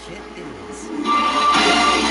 Ratchet it is.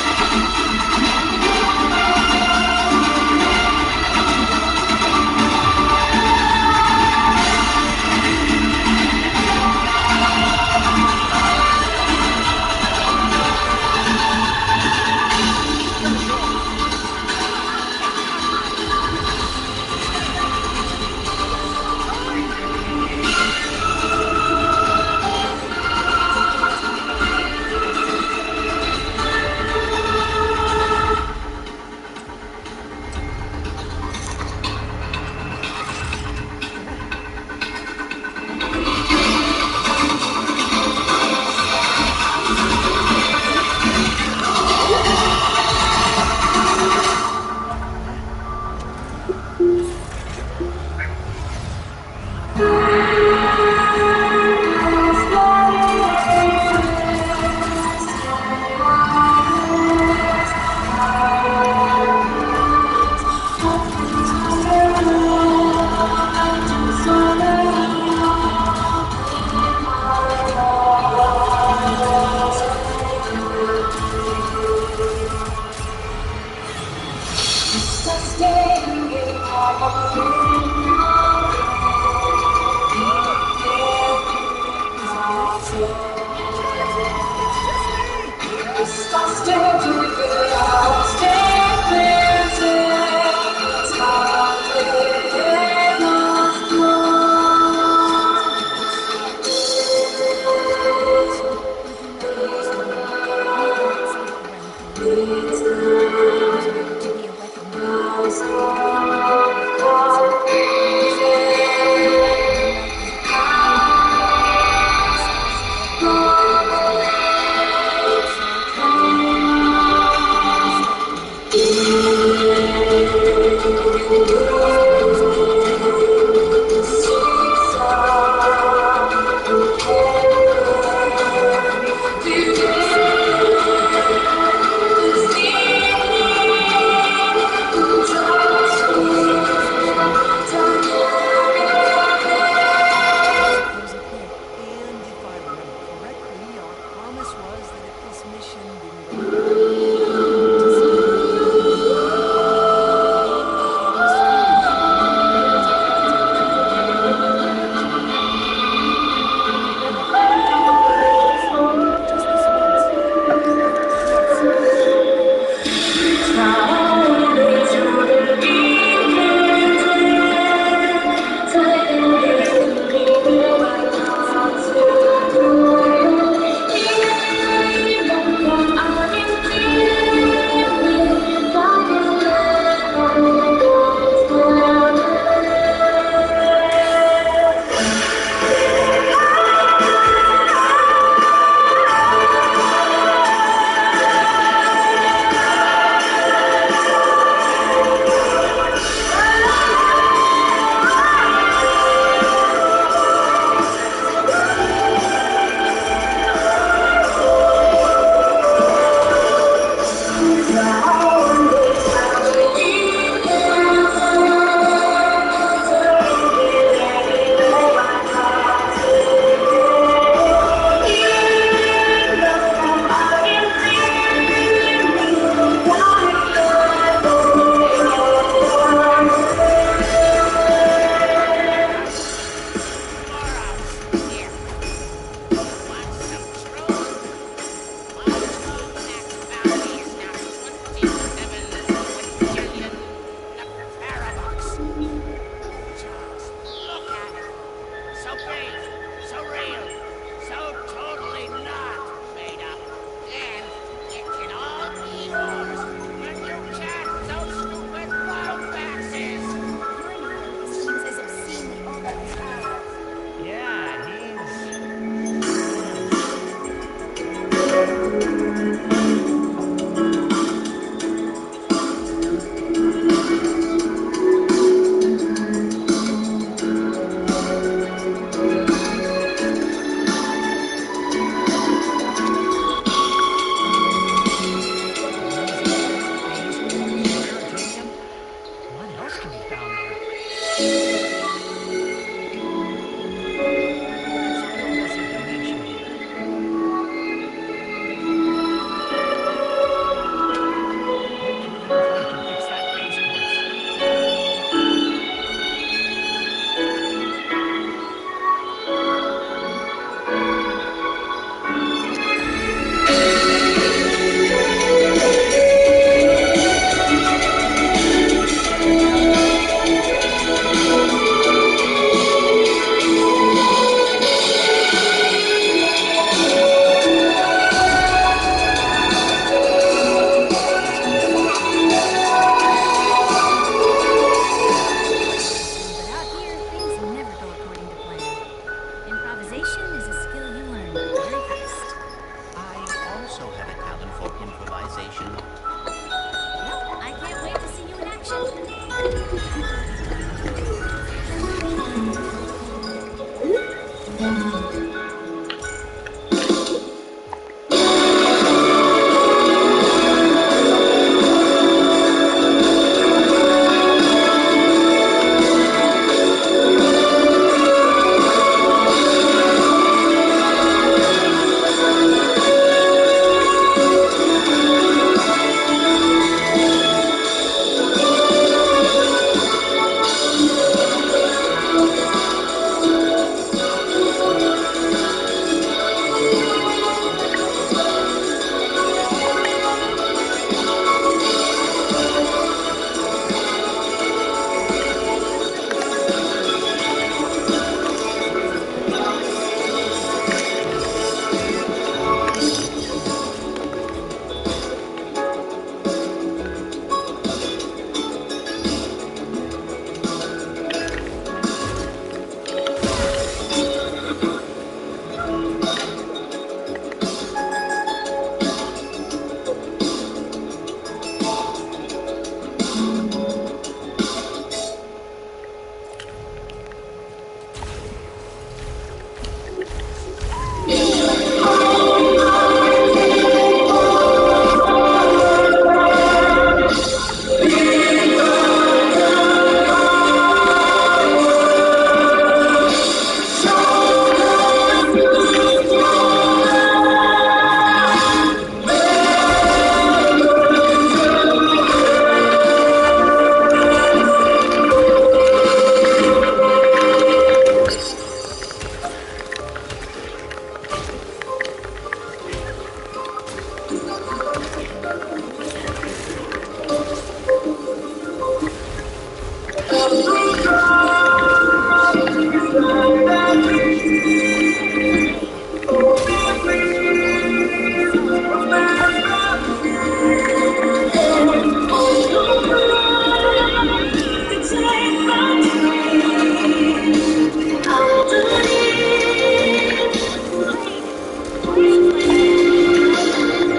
civilization. Well, I can't wait to see you in action.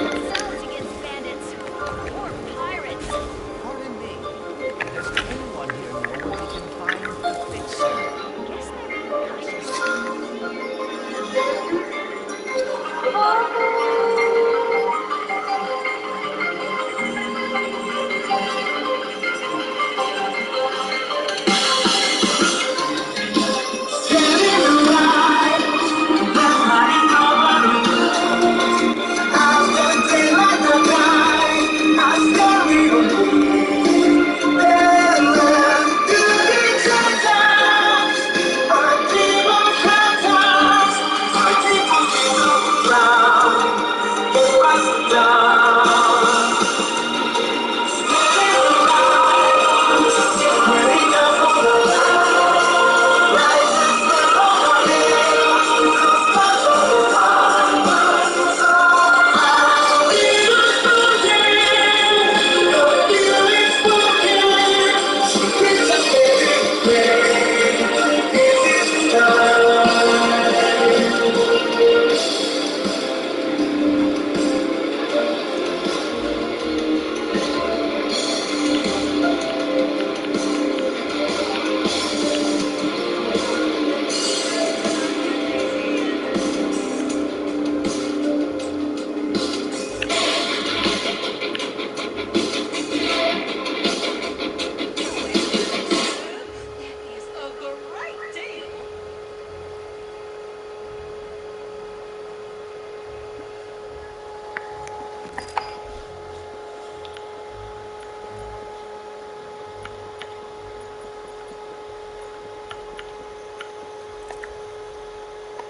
Themselves against bandits or pirates. Pardon me. Does anyone here know where we can find the fixer? Guess they're being cautious.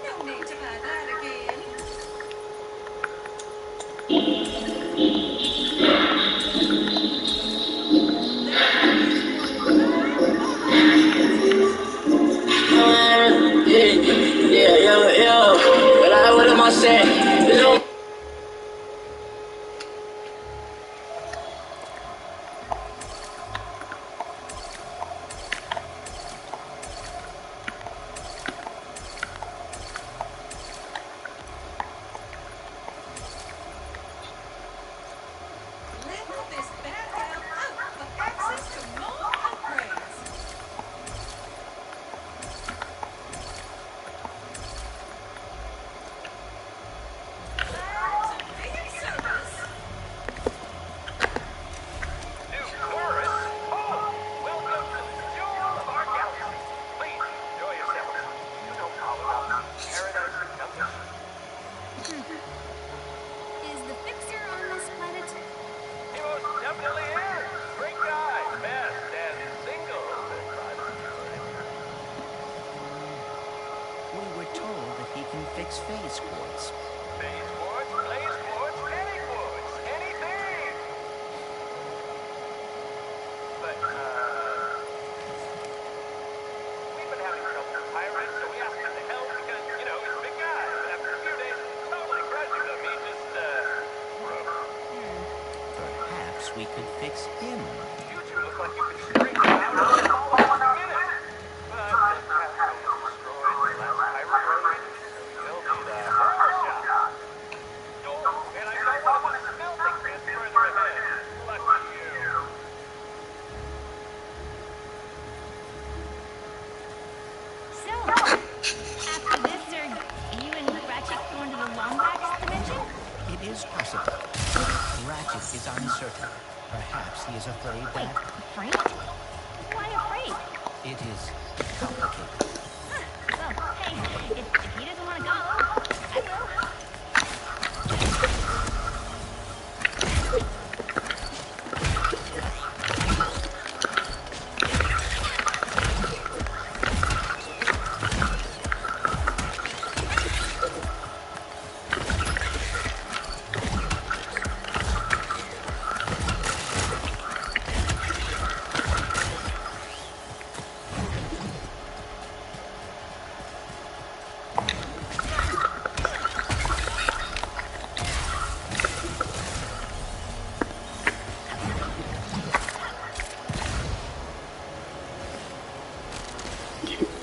No need to buy that again. What am I saying? You know, fix phase ports. Phase ports, blaze ports, any ports, anything! But, we've been having trouble with pirates, so we asked him to help because, you know, he's a big guy. But after a few days of totally crushing them, he just, broke. Perhaps we could fix him. You two look like you could straighten him out in a minute. But the castle was destroyed in the last pirate raid, so he'll need a hero shot. Oh, and I know one of the smelting pits further ahead. Lucky you. So, after this, are you and Ratchet going to the Lombax dimension? It is possible. Ratchet is uncertain. Perhaps he is afraid Wait, that afraid? Why afraid? it is complicated. Well, hey, if he doesn't want to go, I will.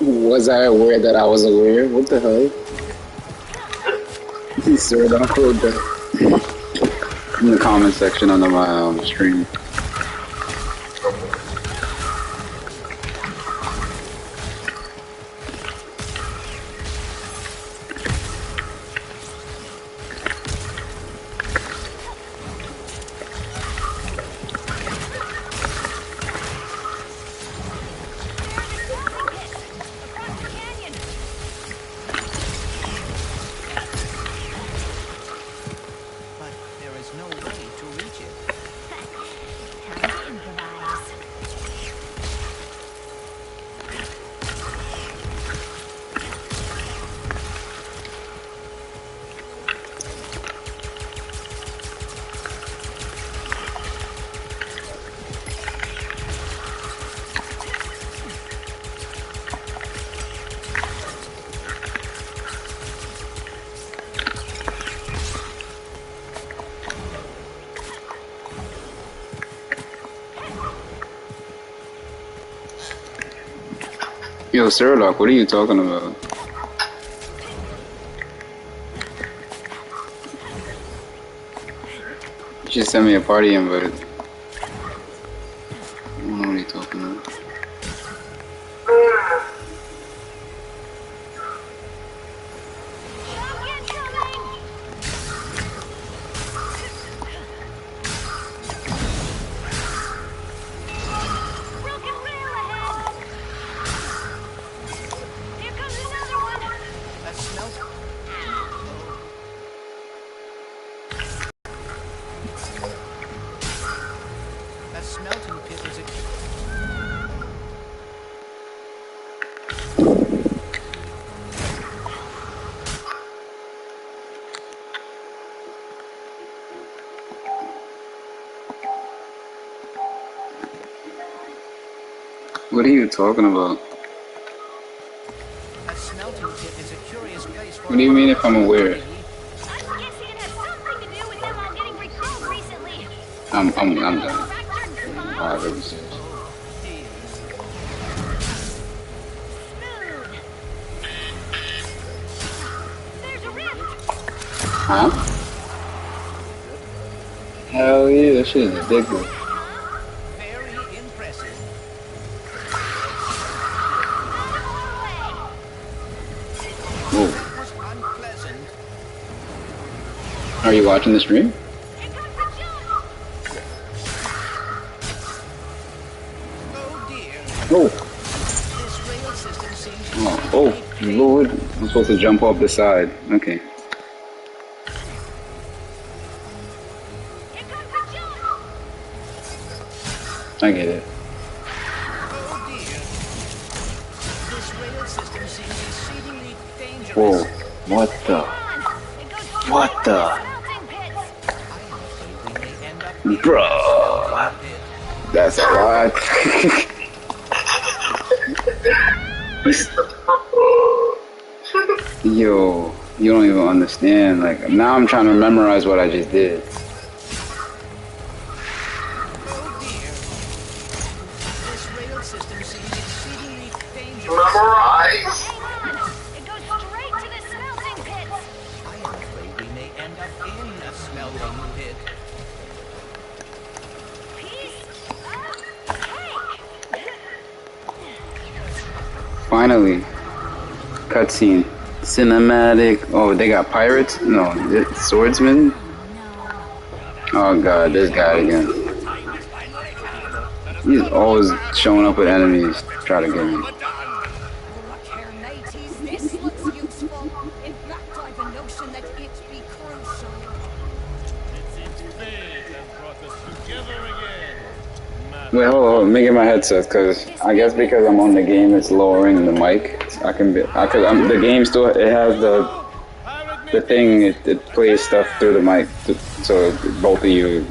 Was I aware that I was aware? What the hell? Sir, don't quote that in the comment section on my stream. But there is no way to reach it. Time to improvise. Yo, Sherlock, what are you talking about? You should send me a party invite. I don't know what you're talking about. Shock incoming! Broken rail ahead! Here comes another one! A smelt. A smelting pit is a. What are you talking about? A smelting pit is a curious place for. What do you mean if I'm aware? I'm guessing it has something to do with them all getting recalled recently. I'm done. Fractured spine? Alright, let me see. Smooth. There's a rift. Huh? Hell yeah, that shit is ridiculous. Very impressive. Whoa. That was unpleasant. Are you watching the stream? Here comes the jump. Oh dear. Oh. This rail system seems. Oh, Lord. I'm supposed to jump off the side. Okay. Here comes the jump. I get it. Oh dear. This rail system seems exceedingly dangerous. Whoa. What the? Hang on! It goes What straight to the? the smelting pits! I am afraid we may end up in a Bruh. smelting pit. That's a lot. Yo, you don't even understand. Like, now I'm trying to memorize what I just did. Oh dear. This rail system seems exceedingly dangerous. Memorize. Hang on! It goes straight to the smelting pits! I am afraid we may end up in a smelting pit. Piece of cake! Finally, cutscene. Cinematic. Oh, they got pirates? No, swordsmen? Oh god, this guy again. He's always showing up with enemies, try to get me. Look here, mateys, this looks useful. In fact, I've a notion that it be crucial. It's fate that brought us together again. Wait, hold on, let me get my headset, cause I guess because I'm on the game, it's lowering the mic. The game still, it has the thing, it plays stuff through the mic, so both of you.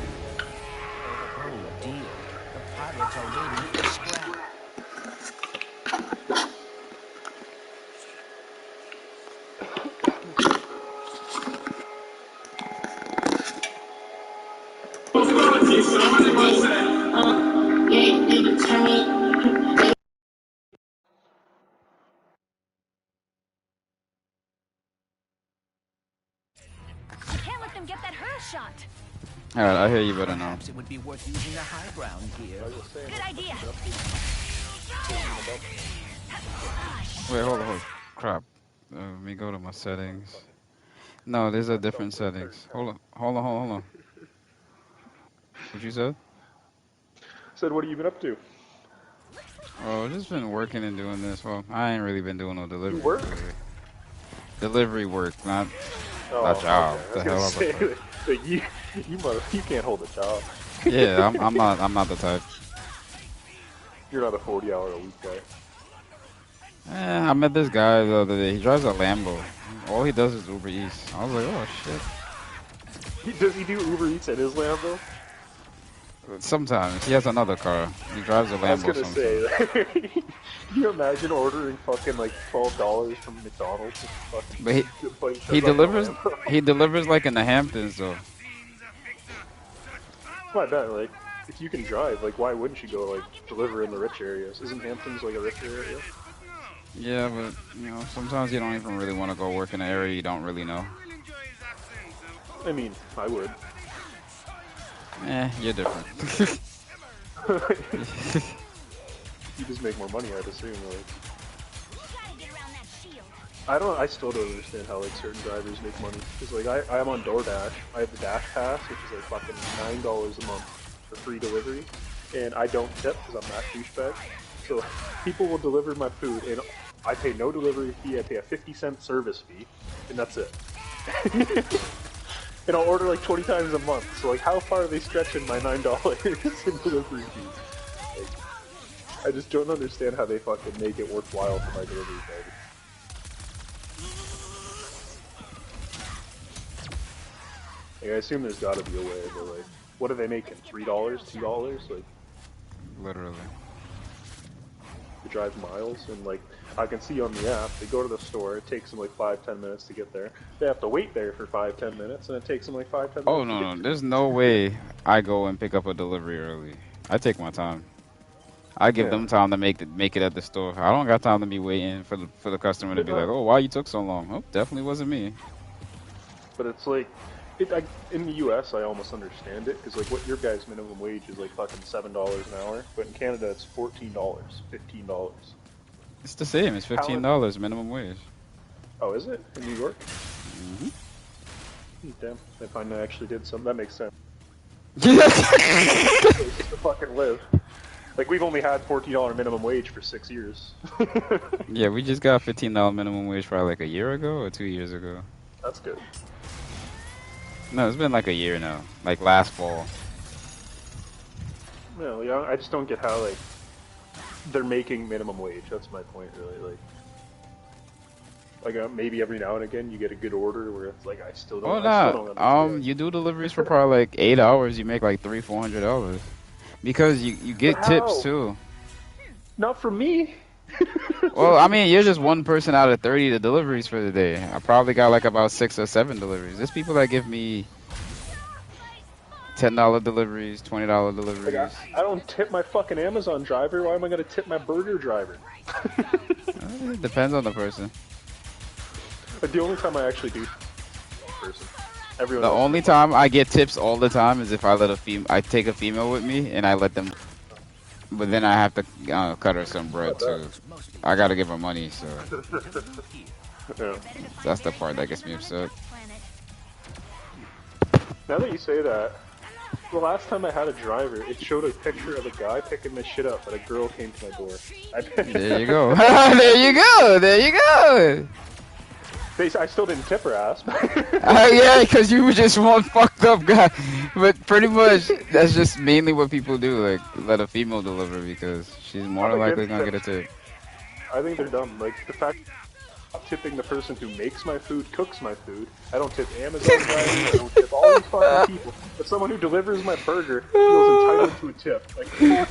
Oh dear. The pirates are waiting for scrap. You can't let them get that hurl shot! Alright, I hear you better now. Perhaps it would be worth using the high ground here. Good idea! Wait, hold on. Crap. Let me go to my settings. No, there's a different settings. Hold on. What you said? Said, what have you been up to? Oh, I've just been working and doing this. Well, I ain't really been doing no delivery. You work? Really. Delivery work, not Oh, job. okay. The I hell was of gonna say, like, you can't hold a job. Yeah, I'm not the type. You're not a 40-hour-a-week guy. I met this guy the other day. He drives a Lambo. All he does is Uber Eats. I was like, oh shit. Does he do Uber Eats at his Lambo? Sometimes he has another car. He drives a Lambo. I was gonna sometimes. say, can you imagine ordering fucking like $12 from McDonald's? But he delivers like in the Hamptons though. Well, I bet, like, if you can drive, like, why wouldn't you go, like, deliver in the rich areas? Isn't Hamptons, like, a richer area? Yeah, but, you know, sometimes you don't even really want to go work in an area you don't really know. I mean, I would. You're different. You just make more money, I'd assume, like. Gotta get around that shield! I still don't understand how, like, certain drivers make money. Because, like, I'm on DoorDash. I have the Dash Pass, which is, like, fucking $9 a month for free delivery. And I don't tip because I'm that douchebag. So, people will deliver my food, and I pay no delivery fee. I pay a 50-cent service fee, and that's it. And I'll order, like, 20 times a month. So, like, how far are they stretching my $9 in delivery fees? Like, I just don't understand how they fucking make it worthwhile for my delivery fee. Like, I assume there's gotta be a way, but like, what are they making? $3? $2? Like, Literally. to drive miles? And like, I can see on the app, they go to the store, it takes them like 5-10 minutes to get there. They have to wait there for 5-10 minutes, and it takes them like 5-10 minutes Oh, to no. get There's no way I go and pick up a delivery early. I take my time. I give them time to make it at the store. I don't got time to be waiting for the customer to be like, oh, why you took so long? Oh, definitely wasn't me. But it's like, in the US, I almost understand it, because like, what your guys' minimum wage is like fucking $7 an hour, but in Canada it's $14, $15. It's the same. It's $15 minimum wage. Oh, is it? In New York? Mm-hmm. Damn, I find I actually did some. That makes sense. It's just to fucking live. Like, we've only had $14 minimum wage for 6 years. Yeah, we just got $15 minimum wage probably like a year ago or 2 years ago. That's good. No, it's been like a year now. Like last fall. No, yeah, I just don't get how, like, they're making minimum wage. That's my point, really. Like, Like maybe every now and again you get a good order where it's like I still Oh don't no. understand. You do deliveries for probably like 8 hours. You make like $300-$400 because you But get tips how? too. Not for me. Well, I mean, you're just one person out of 30 to deliveries for the day. I probably got like about 6 or 7 deliveries. There's people that give me $10 deliveries, $20 Like deliveries. I don't tip my fucking Amazon driver. Why am I gonna tip my burger driver? It depends on the person. But the only time I actually do person. Everyone The else only time I get tips all the time is if I take a female with me and I let them. But then I have to cut her some bread too. I gotta give her money, so Yeah. that's the part that gets me upset. Now that you say that, the last time I had a driver, it showed a picture of a guy picking my shit up, and a girl came to my door. There you go. There you go. There you go. I still didn't tip her ass. Yeah, because you were just one fucked up guy. But pretty much, that's just mainly what people do. Like, let a female deliver because she's more I'm likely against gonna get a tips. tip. I think they're dumb. Like the fact I'm tipping the person who makes my food, cooks my food. I don't tip Amazon drivers. I don't tip all these fucking people. But someone who delivers my burger feels entitled to a tip. Like fuck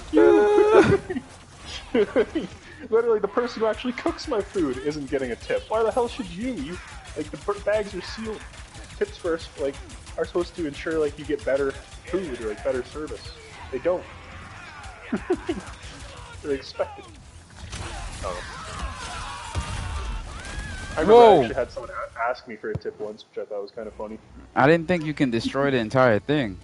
you. Literally, the person who actually cooks my food isn't getting a tip. Why the hell should you? Like the bags are sealed. Tips first, like, are supposed to ensure like you get better food or like better service. They don't. They're expected. Oh. I remember I actually had someone ask me for a tip once, which I thought was kind of funny. I didn't think you can destroy the entire thing.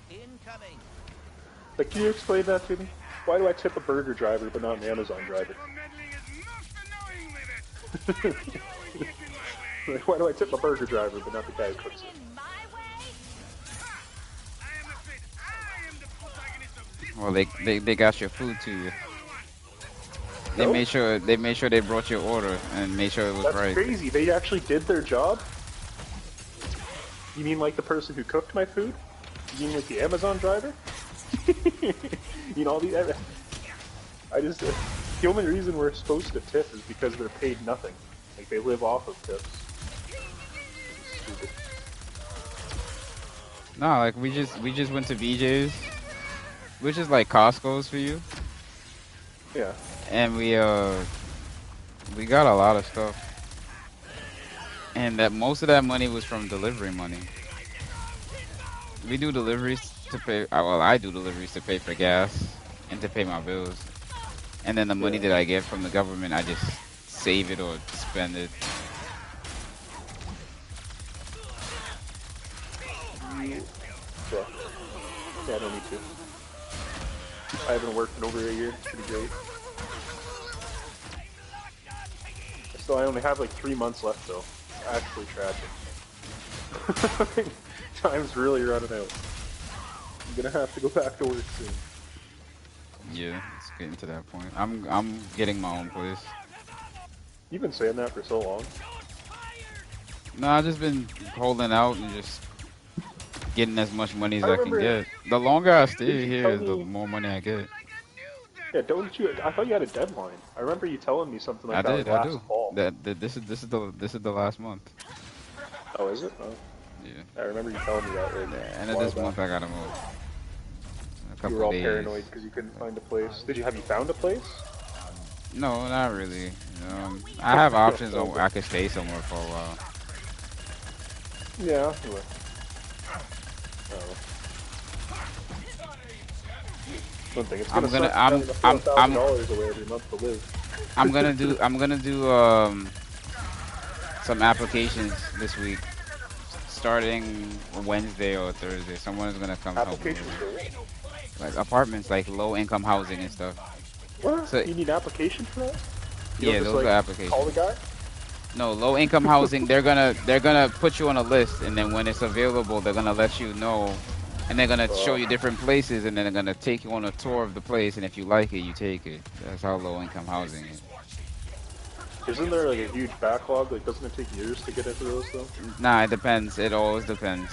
Incoming. Like, can you explain that to me? Why do I tip a burger driver but not an Amazon driver? Like, why do I tip a burger driver but not the guy who cooks it? Well, they got your food to you. They No? made sure they brought your order and made sure it was That's right. crazy. They actually did their job? You mean like the person who cooked my food? You mean like the Amazon driver? You know, all the... I just... the only reason we're supposed to tip is because they're paid nothing. Like, they live off of tips. Stupid. No, like we just went to BJ's, which is like Costco's for you, Yeah. and we got a lot of stuff, and that most of that money was from delivery money. We do deliveries to pay. Well, I do deliveries to pay for gas and to pay my bills, and then the money that I get from the government, I just save it or spend it. Yeah. Yeah, I don't need to. I haven't worked in over a year. It's pretty great. I only have like 3 months left though. It's actually tragic. Time's really running out. I'm gonna have to go back to work soon. Yeah, it's getting to that point. I'm getting my own place. You've been saying that for so long. No, I've just been holding out and just getting as much money as I can remember- get. The longer I stay Did you here, tell the me- more money I get. Yeah, don't you? I thought you had a deadline. I remember you telling me something like I that did, like I last do. fall. This is the last month. Oh, is it? Oh. Yeah. I remember you telling me that. Like, End a of while this back. month I gotta move. A You couple were all days. paranoid because you couldn't find a place. Have you found a place? No, not really. I have options on where I could stay somewhere for a while. Yeah. Oh. One thing, it's I'm gonna gonna- suck I'm- having $4,000 away every month to live. I'm gonna do some applications this week, starting Wednesday or Thursday. Someone is gonna come help me. Applications for what? Like apartments, like low income housing and stuff. What? So- You need an application for that? You Yeah, don't just, those like, are applications. Call the guy? No, low income housing. They're gonna put you on a list, and then when it's available, they're gonna let you know, and they're gonna show you different places, and then they're gonna take you on a tour of the place, and if you like it, you take it. That's how low income housing is. Isn't there like a huge backlog? Like, doesn't it take years to get into those though? Nah, it depends. It always depends,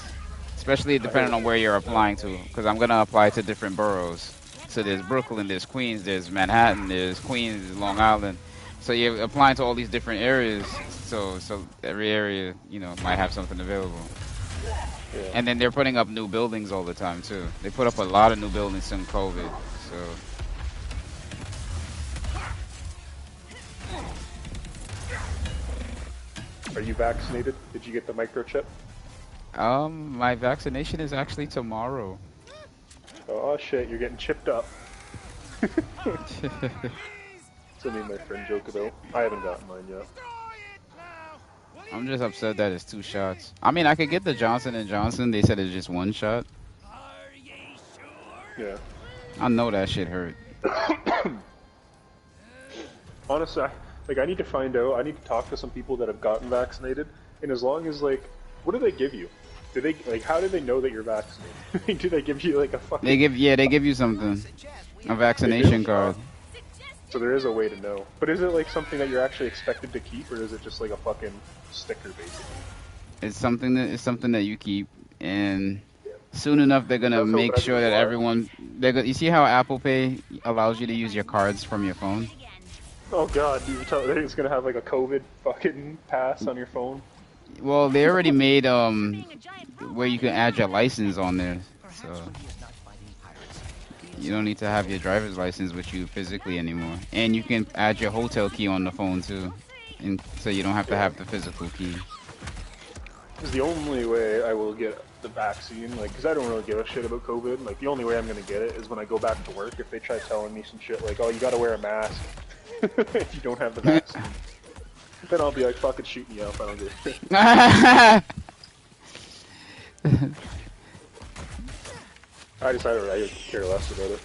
especially depending on where you're applying to. Because I'm gonna apply to different boroughs, So there's Brooklyn, there's Queens, there's Manhattan, there's Queens, there's Long Island. So you're applying to all these different areas. So every area, you know, might have something available. Yeah. And then they're putting up new buildings all the time too. They put up a lot of new buildings since COVID. So Are you vaccinated? Did you get the microchip? my vaccination is actually tomorrow. Oh shit, you're getting chipped up. Something my friend joke about. I haven't gotten mine yet. I'm just upset that it's 2 shots. I mean, I could get the Johnson & Johnson. They said it's just 1 shot. Yeah. I know that shit hurt. Honestly, I need to find out. I need to talk to some people that have gotten vaccinated. And as long as, like, what do they give you? Do they, like, how do they know that you're vaccinated? Do they give you, like, a fucking... They give you something. A vaccination card. So there is a way to know. But is it, like, something that you're actually expected to keep, or is it just, like, a fucking sticker, basically? It's something that you keep, and soon enough they're gonna make sure that everyone. You see how Apple Pay allows you to use your cards from your phone? Oh god, you tell that it's gonna have like a COVID fucking pass on your phone? Well, they already made where you can add your license on there, so you don't need to have your driver's license with you physically anymore, and you can add your hotel key on the phone too, and so you don't have to have the physical key. Because the only way I will get the vaccine, like, because I don't really give a shit about COVID, like, the only way I'm gonna get it is when I go back to work. If they try telling me some shit like, oh, you gotta wear a mask if you don't have the vaccine, then I'll be like, fucking shoot me up, I don't give a shit. I decided I could care less about it.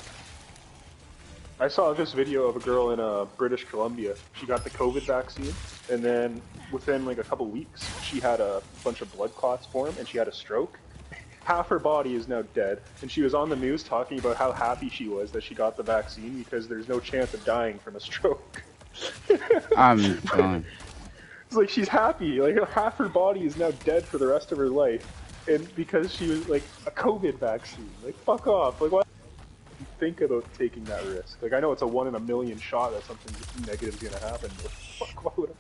I saw this video of a girl in British Columbia. She got the COVID vaccine, and then within like a couple weeks, she had a bunch of blood clots form, and she had a stroke. Half her body is now dead, and she was on the news talking about how happy she was that she got the vaccine because there's no chance of dying from a stroke. I'm done. It's like she's happy, like half her body is now dead for the rest of her life, and because she was like a COVID vaccine. Like, fuck off. Like, why? Think about taking that risk. Like, I know it's a 1 in a million shot that something negative is gonna happen, but fuck, why would I?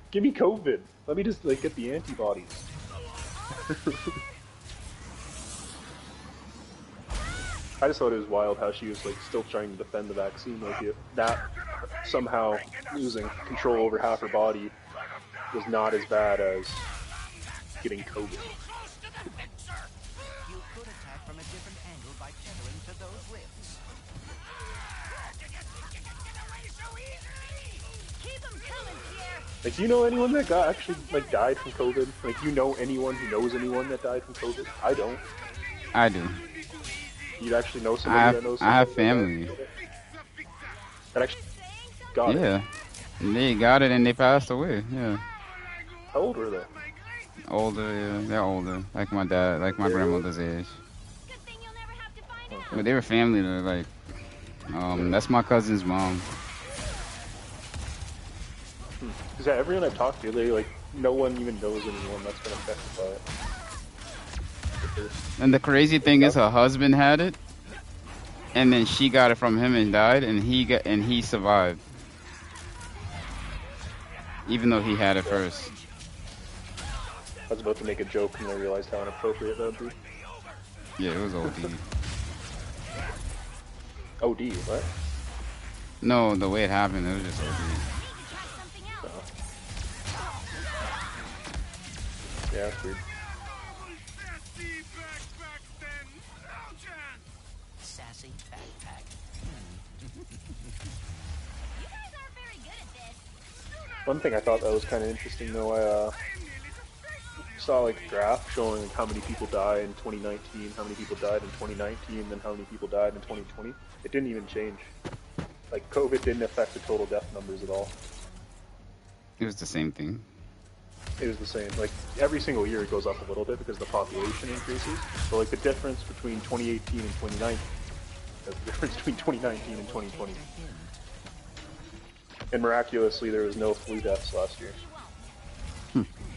Give me COVID. Let me just, like, get the antibodies. I just thought it was wild how she was, like, still trying to defend the vaccine. Like, that somehow losing control over half her body was not as bad as getting COVID. Like, do you know anyone that got actually, like, died from COVID? Like, you know anyone who knows anyone that died from COVID? I don't. I do. You'd actually know somebody that knows somebody? I have family. That actually got it? Yeah. They got it and they passed away, yeah. How old were they? Older, yeah. They're older. Like my dad, like my grandmother's age. But they were family, though, like, that's my cousin's mom. Because everyone I've talked to, they, like, no one even knows anyone that's been affected by it. And the crazy thing is, her husband had it, and then she got it from him and died, and he survived, even though he had it first. I was about to make a joke and I realized how inappropriate that would be. Yeah, it was OD. OD, what? No, the way it happened, it was just OD. Yeah, that's weird. Sassy backpack. One thing I thought that was kind of interesting, though, I saw like a graph showing like, how many people died in 2019, how many people died in 2019, and then how many people died in 2020. It didn't even change. Like, COVID didn't affect the total death numbers at all. It was the same thing. It was the same. Like, every single year it goes up a little bit because the population increases. So, like, the difference between 2018 and 2019, that's the difference between 2019 and 2020. And miraculously, there was no flu deaths last year.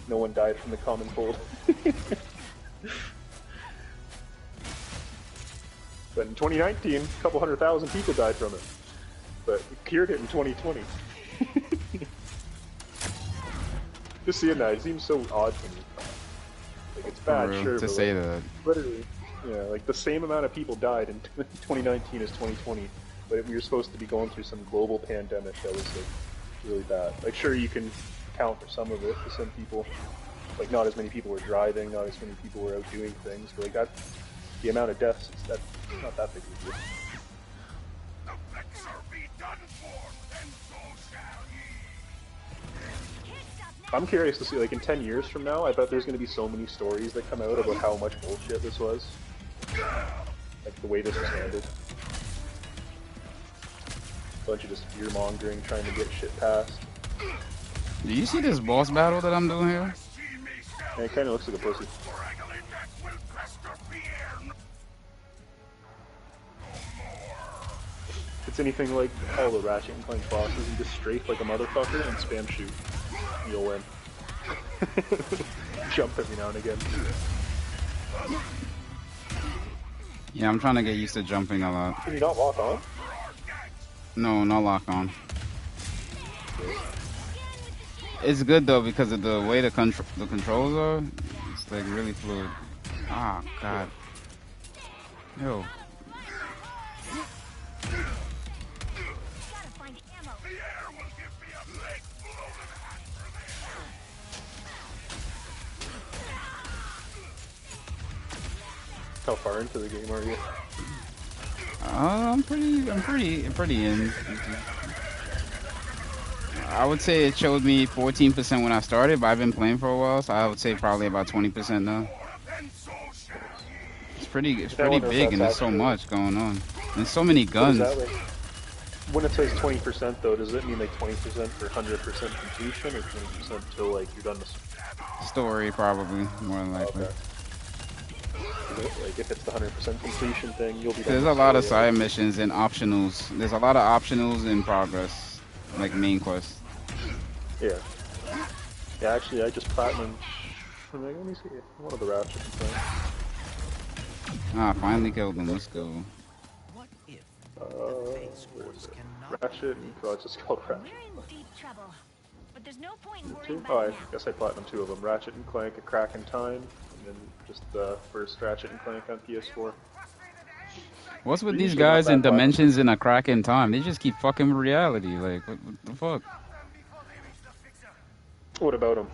No one died from the common cold. But in 2019, a couple 100,000 people died from it. But we cured it in 2020. Just seeing that, it seems so odd to me. Like, it's bad, real, sure, to but say like, that. literally, yeah, like the same amount of people died in 2019 as 2020, but we were supposed to be going through some global pandemic that was like really bad. Like, sure, you can account for some of it. For some people, like not as many people were driving, not as many people were out doing things, but like that, the amount of deaths, that's not that big of a deal. I'm curious to see, like, in 10 years from now, I bet there's going to be so many stories that come out about how much bullshit this was. Like, the way this was handled. A bunch of just fear-mongering, trying to get shit passed. Do you see this boss battle that I'm doing here? And it kind of looks like a pussy. If it's anything like all the Ratchet and Clank bosses, you just strafe like a motherfucker and spam shoot. You'll win. Jump every now and again. Yeah, I'm trying to get used to jumping a lot. Can you not lock on? No, not lock on. It's good though because of the way the controls are. It's like really fluid. Ah, God. Yo. How far into the game are you? I'm pretty in. I would say it showed me 14% when I started, but I've been playing for a while, so I would say probably about 20% now. It's pretty big, and there's so much going on. There's so many guns. When it says 20% though, does it mean like 20% for 100% completion, or 20% till like you're done the story? Probably, more than likely. Okay. Like if it's the 100% completion thing, you'll be done. There's a lot of side missions and optionals. There's a lot of optionals in progress, like main quests. Yeah. Yeah, actually, I just platinumed. Let me see. One of the Ratchet Clank. Ah, finally killed him. Let's go. What if Ratchet? Oh, it's just called Ratchet. We're in deep trouble, but there's no point in worrying Two? about Oh, it I now. guess I platinumed two of them. Ratchet and Clank, A Crack in Time, and then just the first Ratchet and Clank on PS4. What's with these guys in dimensions in A Crack in Time? They just keep fucking with reality. Like, what the fuck? What about them?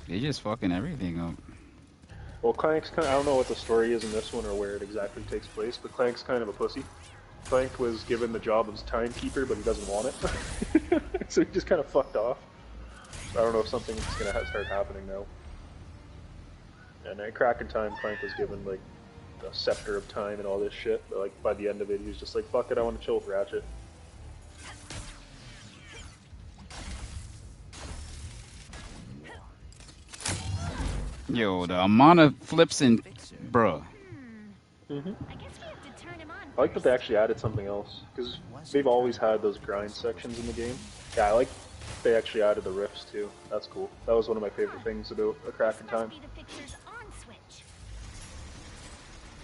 They just fucking everything up. Well, Clank's kind of, I don't know what the story is in this one or where it exactly takes place, but Clank's kind of a pussy. Clank was given the job as timekeeper, but he doesn't want it. So he just kind of fucked off. I don't know if something's going to start happening now. And at Crack in Time, Clank was given, like, the scepter of time and all this shit, but, like, by the end of it, he was just like, fuck it, I want to chill with Ratchet. Yo, the amount of flips and... Bruh. I guess we have to turn him on. I like that they actually added something else, because they've always had those grind sections in the game. Yeah, I like they actually added the rifts too. That's cool. That was one of my favorite things about A Crack in Time.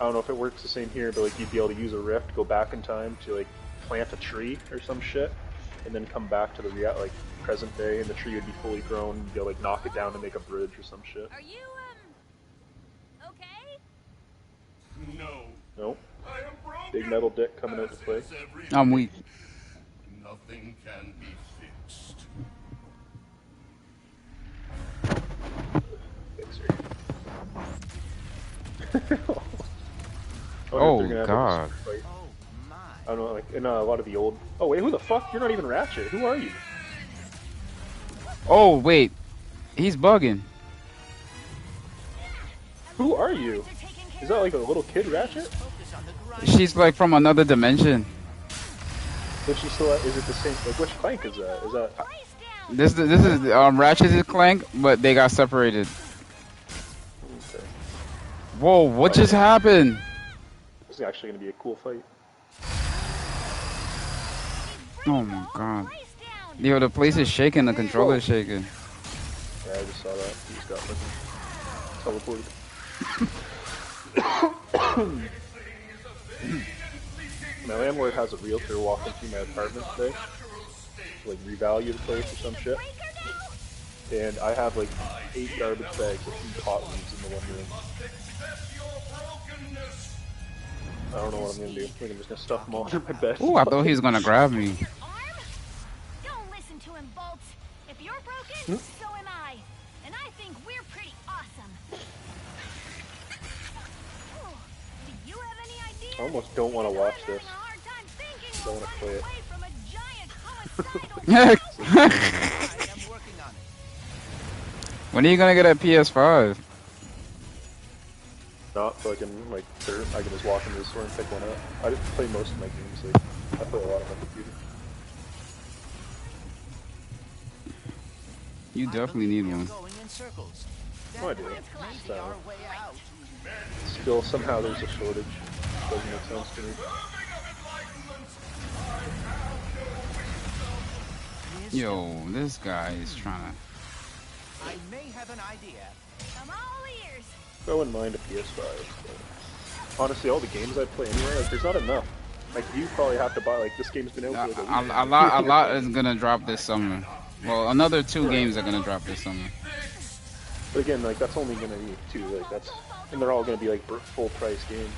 I don't know if it works the same here, but like you'd be able to use a rift, go back in time to like plant a tree or some shit, and then come back to the like present day, and the tree would be fully grown. You'd be able to like knock it down and make a bridge or some shit. Are you okay? No. Nope. Big metal dick coming out to play. I'm weak. Nothing can be fixed. Oh God. I don't know, like in a lot of the old. Oh wait, who the fuck? You're not even Ratchet. Who are you? Oh wait, he's bugging. Who are you? Is that like a little kid Ratchet? She's like from another dimension. But she still is it the same? Like which Clank is that? Is that? This is Ratchet and Clank, but they got separated. Okay. Whoa, what just happened? This is actually gonna be a cool fight. Oh my God. Yo, the place is shaking, the controller is shaking. Yeah, I just saw that. He just got fucking teleported. My landlord has a realtor walking through my apartment today to like revalue the place or some shit. And I have like 8 garbage bags of food pot leaves in the one room. I don't know what I'm gonna do. I think I'm just gonna stuff them all under my bed. Ooh, I thought he was gonna grab me. Your arm? Don't listen to him, Bolt. If you're broken, so am I. And I think we're pretty awesome. Ooh, do you have any ideas? I almost don't want to Because watch I'm this. having a hard time thinking Don't while want to play running it. away from a giant homicidal I am working on it. When are you gonna get a PS5? Not so I can like I can just walk into the store and pick one up. I just play most of my games. Like I play a lot on my computer. You definitely need one. Going in circles. No, I do. Maybe So, our way out. still somehow there's a shortage. Doesn't make sense to me. Yo, this guy is trying to. I may have an idea. I'm all ears. I wouldn't mind a PS5. But honestly, all the games I play anyway, like there's not enough. Like you probably have to buy like this game's been out for like a week. A lot is gonna drop this summer. Well, another 2 games are gonna drop this summer. But again, like that's only gonna be 2. Like that's, and they're all gonna be like full price games.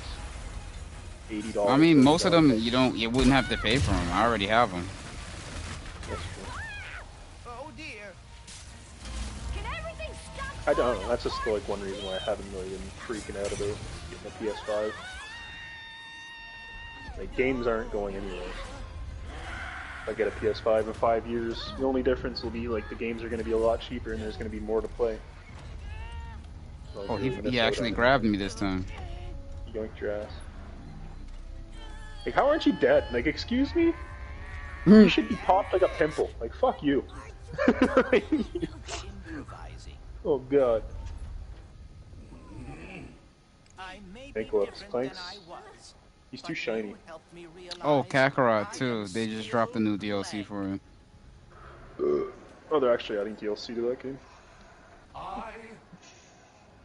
$80. I mean, most of them you wouldn't have to pay for them. I already have them. That's true. Oh dear. Can everything stop? I don't know. That's just like one reason why I haven't really been freaking out about getting a PS5. Like games aren't going anywhere. If I get a PS5 in 5 years, the only difference will be like the games are going to be a lot cheaper and there's going to be more to play. So Oh, really miss he out actually on it. grabbed me this time. You yoinked your ass. Like, how aren't you dead? Like, excuse me? You should be popped like a pimple. Like, fuck you. Improvising. Oh god. I may be Think whoops, different Clanks. than I was. He's but too you shiny. helped me realize Oh, Kakarot I too. am They just dropped a new DLC for him. Oh, they're actually adding DLC to that game. I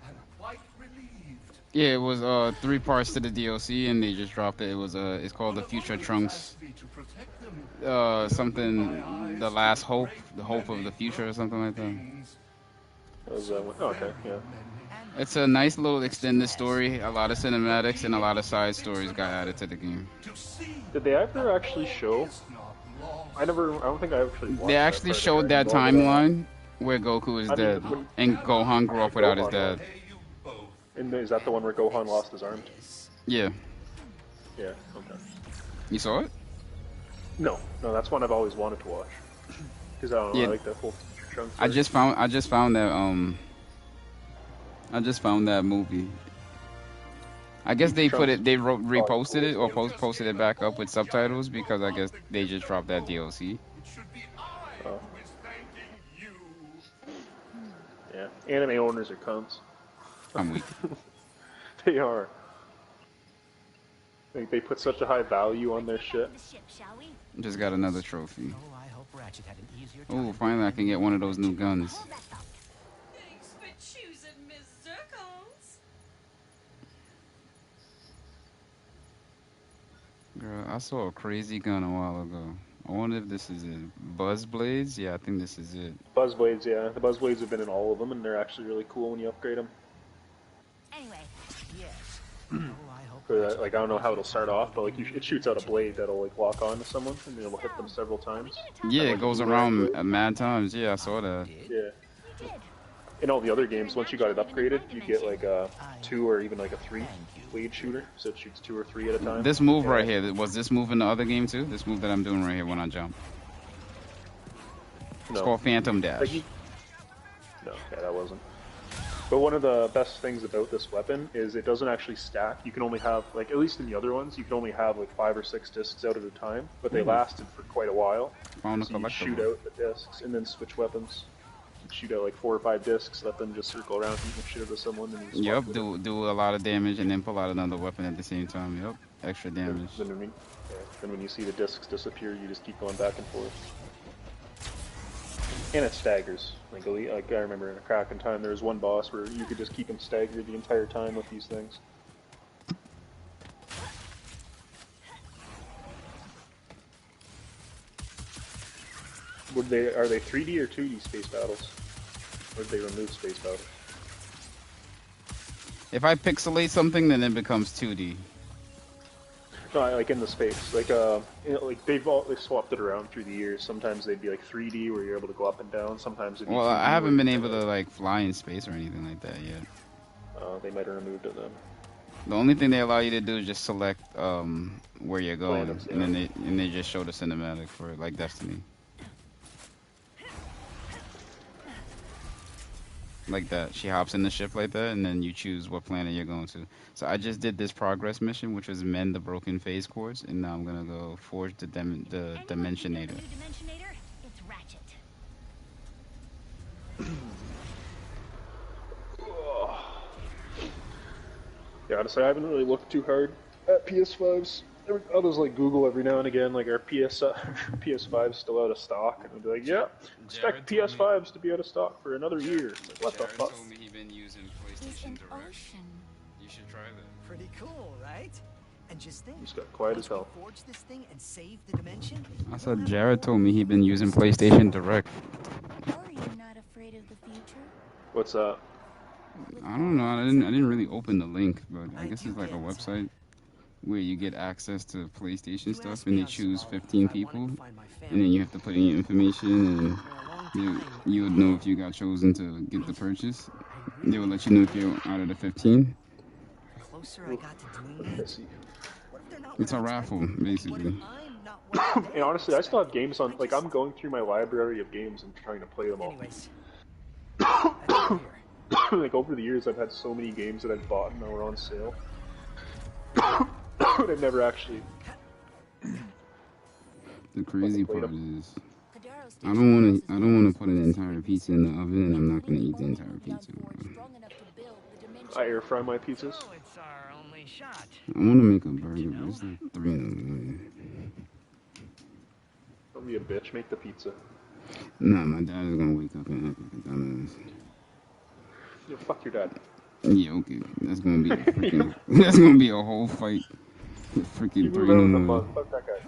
am quite relieved. Yeah, it was 3 parts to the DLC, and they just dropped it. It was it's called the Future Trunks. Asked me to protect them. Something, the last hope, the hope of the future, or something like that. Things That was, oh, okay, yeah. It's a nice little extended story. A lot of cinematics and a lot of side stories got added to the game. to see Did they ever actually show? is not lost. I don't think I actually watched They that actually part of showed that Dragon Ball, timeline where Goku is I mean, dead, when- and Gohan grew up without his dad. Hey, you both. And is that the one where Gohan lost his arm? Yeah, Yeah, okay. you saw it? No, that's one I've always wanted to watch. Because I don't know, Yeah. I like that whole chunk. I just found that movie. I guess they reposted it or posted it back up with subtitles because I guess they just dropped that DLC. It should be I Oh. who is thanking you. Yeah, anime owners are cunts. I'm weak. They are. Like, they put such a high value on their shit. The ship, shall we? Just got another trophy. Oh, I hope Ratchet had an easier time. Oh, finally I can get one of those new guns. Hold that thought. Thanks for choosing Miss Zircons. Girl, I saw a crazy gun a while ago. I wonder if this is it. Buzz Blades? Yeah, I think this is it. Buzzblades, yeah. The Buzzblades have been in all of them, and they're actually really cool when you upgrade them. Anyway, Yes. Oh, I hope For that, like, I don't know how it'll start off, but like, it shoots out a blade that'll like lock on to someone, and then it'll hit them several times. Yeah, Like it goes a around boomerang. mad times. Yeah, I saw that. did. Yeah. we did. In all the other games, once you got it upgraded, you get like a 2 or even like a 3 Thank you. blade shooter, so it shoots 2 or 3 at a time. This move Yeah. right here, was this move in the other game too? This move that I'm doing right here when I jump. It's No. called Phantom Like, Dash. no, yeah, that wasn't. But one of the best things about this weapon is it doesn't actually stack. You can only have, like, at least in the other ones, you can only have like 5 or 6 discs out at a time, but they lasted for quite a while. Found a So you shoot collectible. out the discs and then switch weapons. You shoot out like 4 or 5 discs, let them just circle around, you can shoot at someone, and you just Yep, walk with it. do a lot of damage and then pull out another weapon at the same time. Yep, extra damage. Then when you see the discs disappear, you just keep going back and forth. And it staggers. Like I remember in a Kraken time, there was one boss where you could just keep him staggered the entire time with these things. Are they 3D or 2D space battles? Or did they remove space battles? If I pixelate something, then it becomes 2D. No, like in the space, like like they've swapped it around through the years. Sometimes they'd be like 3D where you're able to go up and down. Sometimes it'd be 2D. Well, I haven't been able to like fly in space or anything like that yet. They might have removed it then. The only thing they allow you to do is just select where you're going, Planets, and then they just show the cinematic for like Destiny. Like that, she hops in the ship like that, and then you choose what planet you're going to. So I just did this progress mission, which was mend the broken phase cords, and now I'm gonna go forge the Dimensionator. Dimensionator? It's Ratchet. Yeah, honestly, I haven't really looked too hard at PS5s. I'll just like Google every now and again, like, are PS5s still out of stock? And I'll be like, yeah, expect PS5s to be out of stock for another year. Like, what the fuck? Told me he'd been using PlayStation Direct. You should try that. Pretty cool, right? And just think, Just got quiet as hell. forge this thing and save the dimension. I said Jared told me he'd been using PlayStation Direct. Are you not afraid of the future? What's that? I don't know. I didn't really open the link, but I guess it's like a website where you get access to PlayStation stuff, and they choose 15 people, and then you have to put in your information, and you would know if you got chosen to get the purchase. They would let you know if you're out of the 15. Closer I got to doing that. It's a raffle, basically. And honestly, I still have games on. Like, I'm going through my library of games and trying to play them all. Like, over the years, I've had so many games that I've bought and that were on sale. But I've never actually. The crazy part is, I don't want to put an entire pizza in the oven, and I'm not gonna eat the entire pizza. I air fry my pizzas. I want to make a burger, but it's like 3 in the morning. Don't be a bitch. Make the pizza. Nah, my dad is gonna wake up and act like a dumbass. Yeah, fuck your dad. Yeah, okay. That's gonna be a freaking. That's gonna be a whole fight. Freaking 3 in the morning. Fuck that guy.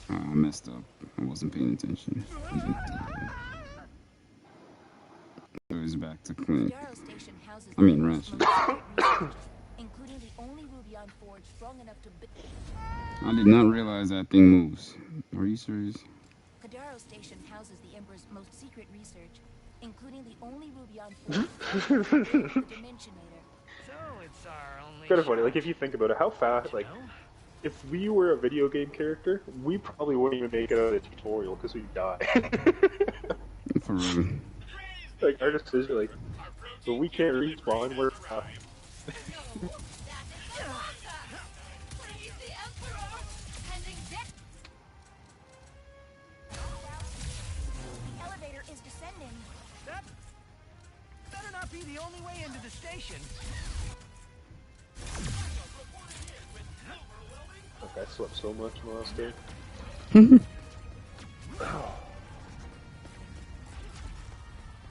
I messed up. I wasn't paying attention. It was back to Clank. I mean, Ratchet. I did not realize that thing moves. Are you serious? Kadaro Station houses the Emperor's most secret research, including the only ruby on Forge, the Dimensionator. So it's our only Kind of funny. Like, if you think about it, how fast, like, if we were a video game character, we probably wouldn't even make it out of the tutorial because we'd die. For real. Like, our decision, like, but we can't respawn, we're fine. The elevator is descending. That better not be the only way into the station. Like, I slept so much in the last day.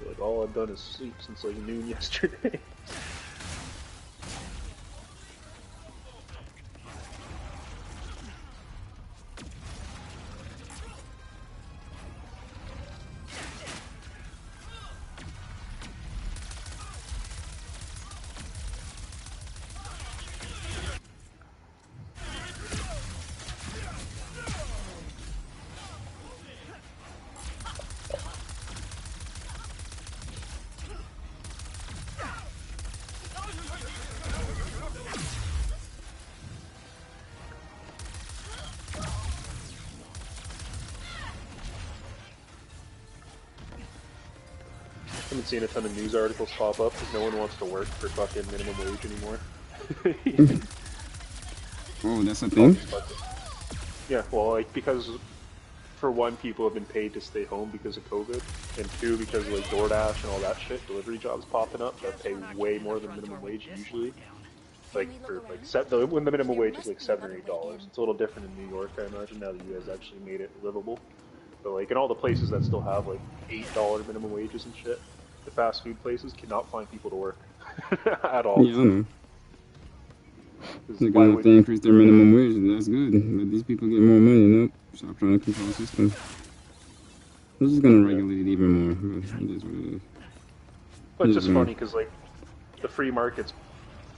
Like, all I've done is sleep since like noon yesterday. I haven't seen a ton of news articles pop up because no one wants to work for fucking minimum wage anymore. Oh, that's a thing? Yeah, well, like, because for one, people have been paid to stay home because of COVID, and two, because like DoorDash and all that shit, delivery jobs popping up that pay way more than minimum wage usually. Like, for like when the minimum wage is like $7 or $8. It's a little different in New York, I imagine, now that you guys actually made it livable. But like in all the places that still have like $8 minimum wages and shit, the fast food places cannot find people to work at all. Yeah, I know. They're gonna have to increase their minimum wage, and that's good. Let these people get more money, nope. Stop trying to control the system. I'm just gonna regulate it even more. It is what it is. But it's just funny because like the free market's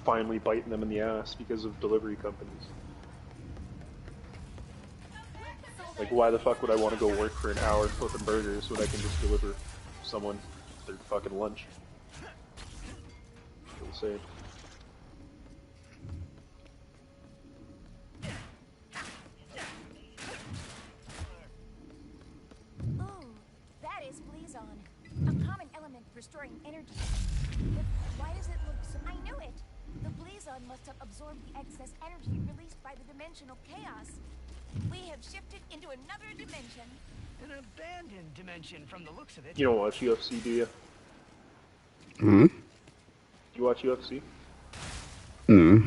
finally biting them in the ass because of delivery companies. Like, why the fuck would I want to go work for an hour flipping burgers when I can just deliver someone their fucking lunch? Insane. Ooh, that is Blazon, a common element for storing energy. But why does it look so... I knew it! The Blazon must have absorbed the excess energy released by the dimensional chaos. We have shifted into another dimension. An abandoned dimension from the looks of it. You don't watch UFC, do you? Hmm? You watch UFC? No.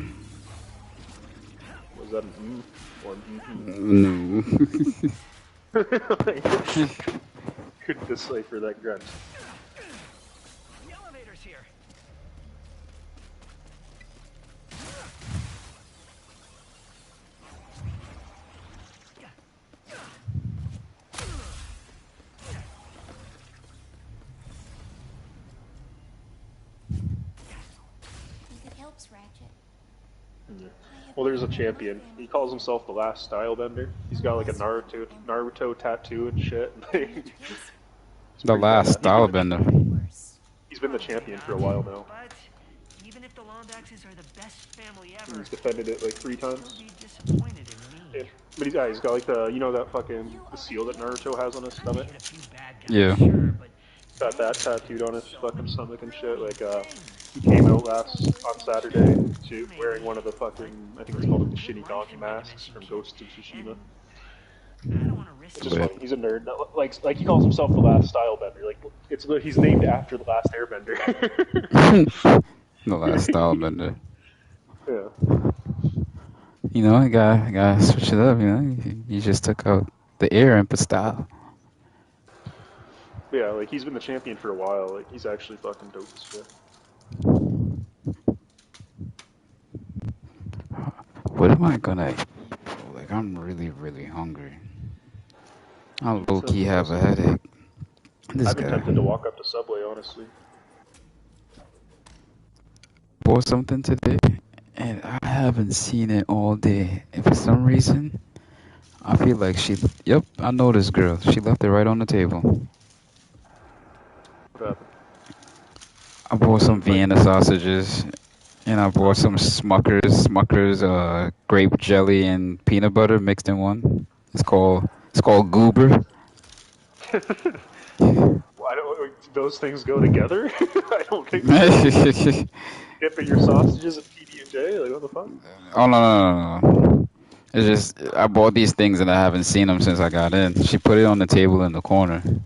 Was that an or an No. Couldn't decipher that grunt. The elevator's here. It helps, Ratchet. Well, there's a champion. He calls himself the last stylebender. He's got like a Naruto tattoo and shit. The last stylebender. He's been the champion for a while now. But even if the Lombaxes are the best family ever, He's defended it like 3 times. they'll be disappointed in me. Yeah. But he's got like the, you know that fucking the seal that Naruto has on his stomach? Hit a few bad guys, Yeah. sure, but Got that tattooed on his fucking stomach and shit. Like, he came out on Saturday wearing one of the fucking, I think it's called like the Shinigami masks from Ghost of Tsushima. I don't want to risk It's just funny. He's a nerd. Like he calls himself the last stylebender. Like he's named after the last airbender. The last stylebender. Yeah. You know, I gotta switch it up. You know, you just took out the air and put style. Yeah, like he's been the champion for a while. Like he's actually fucking dope as shit. What am I gonna eat, bro? Like, I'm really, really hungry. I low-key have a headache. This I've been guy tempted to walk up to Subway, honestly. bought something today, and I haven't seen it all day. And for some reason, I feel like Yep, I know this girl. She left it right on the table. What happened? I bought some Vienna sausages, and I bought some Smuckers, grape jelly and peanut butter mixed in one. It's called Goober. Why don't those things go together? I don't think so. Dipping your sausages at PB&J? Like, what the fuck? Oh, no. It's just, I bought these things and I haven't seen them since I got in. She put it on the table in the corner. And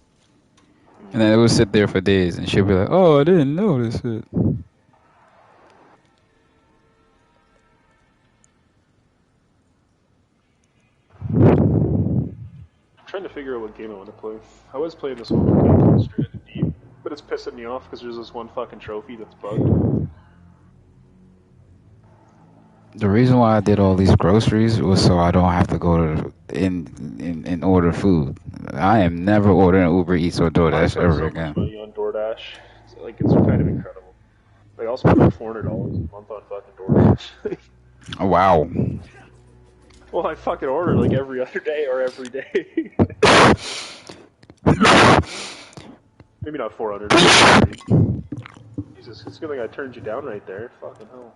then it would sit there for days and she'll be like, oh, I didn't notice it. I'm trying to figure out what game I want to play. I was playing this one called Stranded Deep, but it's pissing me off because there's this one fucking trophy that's bugged. The reason why I did all these groceries was so I don't have to go to and order food. I am never ordering Uber Eats or DoorDash ever again. Money on DoorDash, like it's kind of incredible. Like I'll spend like $400 a month on fucking DoorDash. Oh, wow. Well, I fucking order like every other day or every day. Maybe not 400. Jesus, it's a good thing I turned you down right there. Fucking hell.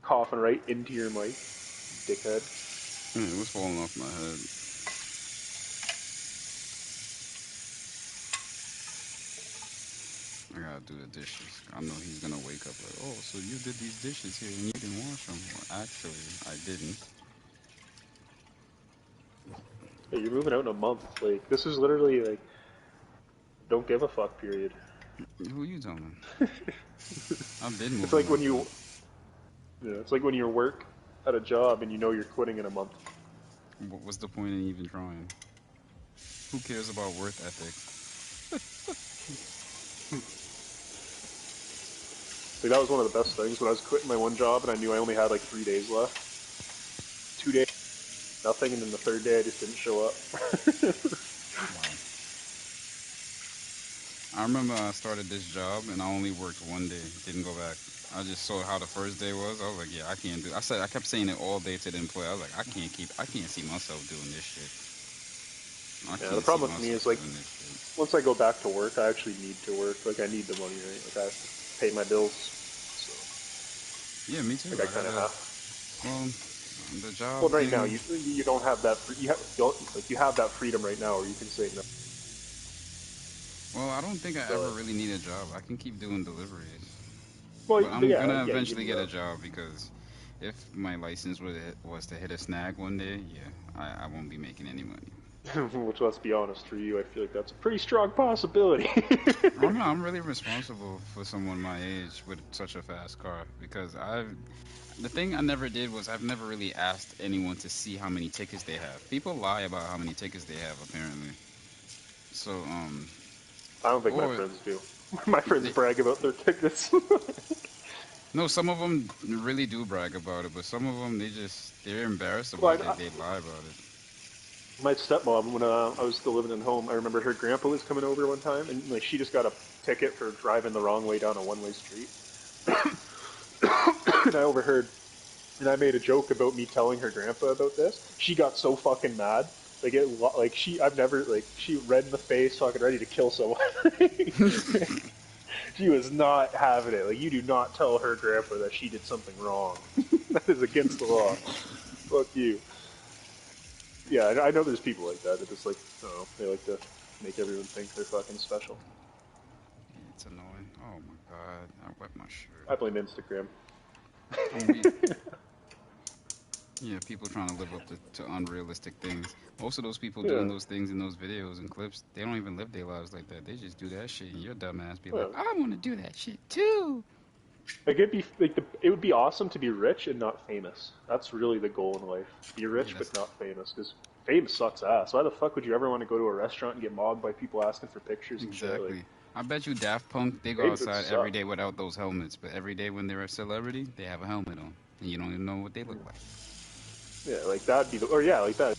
Coughing right into your mic, dickhead. It was falling off my head. I gotta do the dishes. I know he's gonna wake up like, oh, so you did these dishes here and you didn't wash them. Well, actually, I didn't. Hey, you're moving out in a month. Like, this is literally like, don't give a fuck period. Who you telling? I've been moving. It's like when you, it's like when you work at a job and you know you're quitting in a month. What's the point in even trying? Who cares about work ethic? Like, that was one of the best things when I was quitting my one job and I knew I only had like 3 days left. 2 days, nothing, and then the third day I just didn't show up. I remember I started this job and I only worked one day. Didn't go back. I just saw how the first day was. I was like, yeah, I can't do. I kept saying it all day to the employee. I was like, I can't see myself doing this shit. I Yeah, the can't see problem with me myself is like doing this shit. once I go back to work, I actually need to work. Like I need the money, right? Like I have to pay my bills. So Yeah, me too. like I I kind of gotta. have. Well, the job Well, right now thing. you don't have that. You don't, like you have that freedom right now, where you can say no. Well, I don't think I So ever like, really need a job. I can keep doing deliveries, well, but I'm yeah, gonna yeah, you can eventually do get a that. job because if my license was to hit a snag one day, yeah, I won't be making any money. Which, let's be honest, for you, I feel like that's a pretty strong possibility. Oh no, I'm really responsible for someone my age with such a fast car because the thing I never did was I've never really asked anyone to see how many tickets they have. People lie about how many tickets they have apparently. So I don't think my or friends do. My friends they, brag about their tickets. no, some of them really do brag about it, but some of them they're embarrassed Well, about it. They lie about it. my stepmom, when I was still living at home, I remember her grandpa was coming over one time, and like she just got a ticket for driving the wrong way down a one-way street. And I overheard, and I made a joke about me telling her grandpa about this. She got so fucking mad. Like I've never, like, she red in the face, fucking ready to kill someone. She was not having it. Like, you do not tell her grandpa that she did something wrong. That is against the law. Fuck you. Yeah, I know there's people like that that just like, I don't know, they like to make everyone think they're fucking special. It's annoying. Oh my god, I wet my I shirt. blame Instagram. We Yeah, people trying to live up to unrealistic things. Most of those people Yeah, doing those things in those videos and clips, they don't even live their lives like that. They just do that shit, and your dumb ass be like, well, I want to do that shit too. like it would be awesome to be rich and not famous. That's really the goal in life. Be Yeah, rich that's but not famous, because fame sucks ass. Why the fuck would you ever want to go to a restaurant and get mobbed by people asking for pictures and shit? Like, exactly. I bet you Daft Punk they go fame would outside every suck. day without those helmets, but every day when they're a celebrity, they have a helmet on, and you don't even know what they look like. Yeah, like that'd be the, or yeah, like that